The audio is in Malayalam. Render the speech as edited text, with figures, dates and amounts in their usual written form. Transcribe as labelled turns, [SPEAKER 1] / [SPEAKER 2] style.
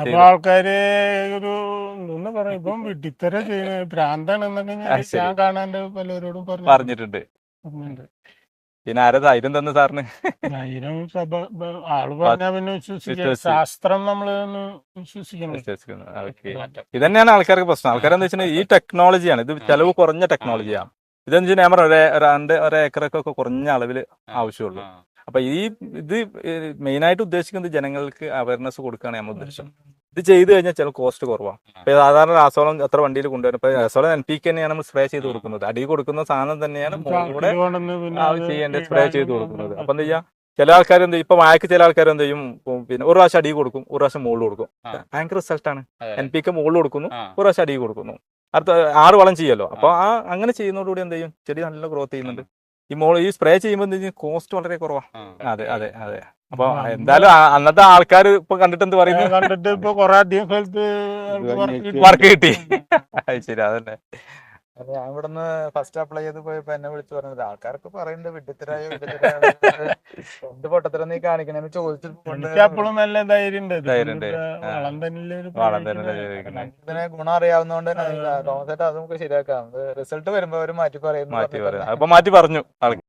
[SPEAKER 1] അപ്പൊ ആൾക്കാര് ഒരു എന്താ പറയാ ഇപ്പം വിഡിത്തര ചെയ്യണ ഭ്രാന്താണ് എന്നൊക്കെ ഞാൻ കാണാണ്ട് പലരോടും
[SPEAKER 2] പറഞ്ഞിട്ടുണ്ട്. പിന്നെ ആരാ ധൈര്യം തന്നു സാറിന്?
[SPEAKER 1] ധൈര്യം ആള് പറഞ്ഞാ പിന്നെ വിശ്വസിക്കുക. ശാസ്ത്രം നമ്മള് വിശ്വസിക്കണം.
[SPEAKER 2] ഇതന്നെയാണ് ആൾക്കാർക്ക് പ്രശ്നം. ആൾക്കാരെന്താ വെച്ചാൽ ഈ ടെക്നോളജിയാണ്, ഇത് ചെലവ് കുറഞ്ഞ ടെക്നോളജിയാണ്. ഇതെന്ന് വെച്ചാൽ ഞാൻ പറഞ്ഞ ഒരേക്കറൊക്കെ കുറഞ്ഞ അളവിൽ ആവശ്യമുള്ളൂ. അപ്പൊ ഇത് മെയിനായിട്ട് ഉദ്ദേശിക്കുന്നത് ജനങ്ങൾക്ക് അവയർനെസ് കൊടുക്കുകയാണ് നമ്മൾ ഉദ്ദേശം. ഇത് ചെയ്തു കഴിഞ്ഞാൽ ചില കോസ്റ്റ് കുറവാണ്. ഇപ്പൊ സാധാരണ രാസവളം എത്ര വണ്ടിയിൽ കൊണ്ടുവരും. ഇപ്പൊ രാസവളം NPK തന്നെയാണ് നമ്മൾ സ്പ്രേ ചെയ്ത് കൊടുക്കുന്നത്. അടിയിൽ കൊടുക്കുന്ന സാധനം തന്നെയാണ് ഇവിടെ ചെയ്യേണ്ടത്, സ്പ്രേ ചെയ്ത് കൊടുക്കുന്നത്. അപ്പൊ എന്താ ചെയ്യാ, ചില ആൾക്കാർ എന്ത് ചെയ്യും, ഇപ്പൊ വായക്ക് ചില ആൾക്കാർ എന്ത് ചെയ്യും, പിന്നെ ഒരു പ്രാവശ്യം അടി കൊടുക്കും, ഒരു പ്രാവശ്യം മുകളിൽ കൊടുക്കും. ഭയങ്കര റിസൾട്ടാണ്. NPK മുകളിൽ കൊടുക്കുന്നു, ഒരു പ്രാവശ്യം അടി കൊടുക്കുന്നു. അടുത്ത 6 വളം ചെയ്യല്ലോ. അപ്പൊ അങ്ങനെ ചെയ്യുന്നതോടുകൂടി എന്ത് ചെയ്യും, ചെടി നല്ല ഗ്രോത്ത് ചെയ്യുന്നുണ്ട്. ഈ സ്പ്രേ ചെയ്യുമ്പോൾ എന്ത് ചെയ്യും, കോസ്റ്റ് വളരെ കുറവാണ്. അതെ അതെ അതെ. അപ്പൊ എന്തായാലും അന്നത്തെ ആൾക്കാർ ഇപ്പൊ കണ്ടിട്ട് എന്ത് പറയുന്നു,
[SPEAKER 1] കണ്ടിട്ട് ഇപ്പൊ കൊറേ അധികം സ്ഥലത്ത്
[SPEAKER 2] വർക്ക് കിട്ടി. ശരി, അതന്നെ. ഞാൻ ഇവിടുന്ന് ഫസ്റ്റ് അപ്ലൈ ചെയ്ത് പോയപ്പോ എന്നെ വിളിച്ചു പറഞ്ഞത്, ആൾക്കാരൊക്കെ പറയുന്നത് വിഡിത്തരായോ എന്ത് പൊട്ടത്തരം നീ കാണിക്കണെന്ന് ചോദിച്ചിട്ട്
[SPEAKER 1] അപ്പോഴും നല്ല ധൈര്യം
[SPEAKER 2] വളം തന്നെ ഇതിനെ ഗുണം അറിയാവുന്നതുകൊണ്ട് തന്നെ തോമസേട്ടാ അത് നമുക്ക് ശരിയാക്കാം. റിസൾട്ട് വരുമ്പോ അവര് മാറ്റി പറയും. അപ്പൊ മാറ്റി പറഞ്ഞു ആൾക്ക്.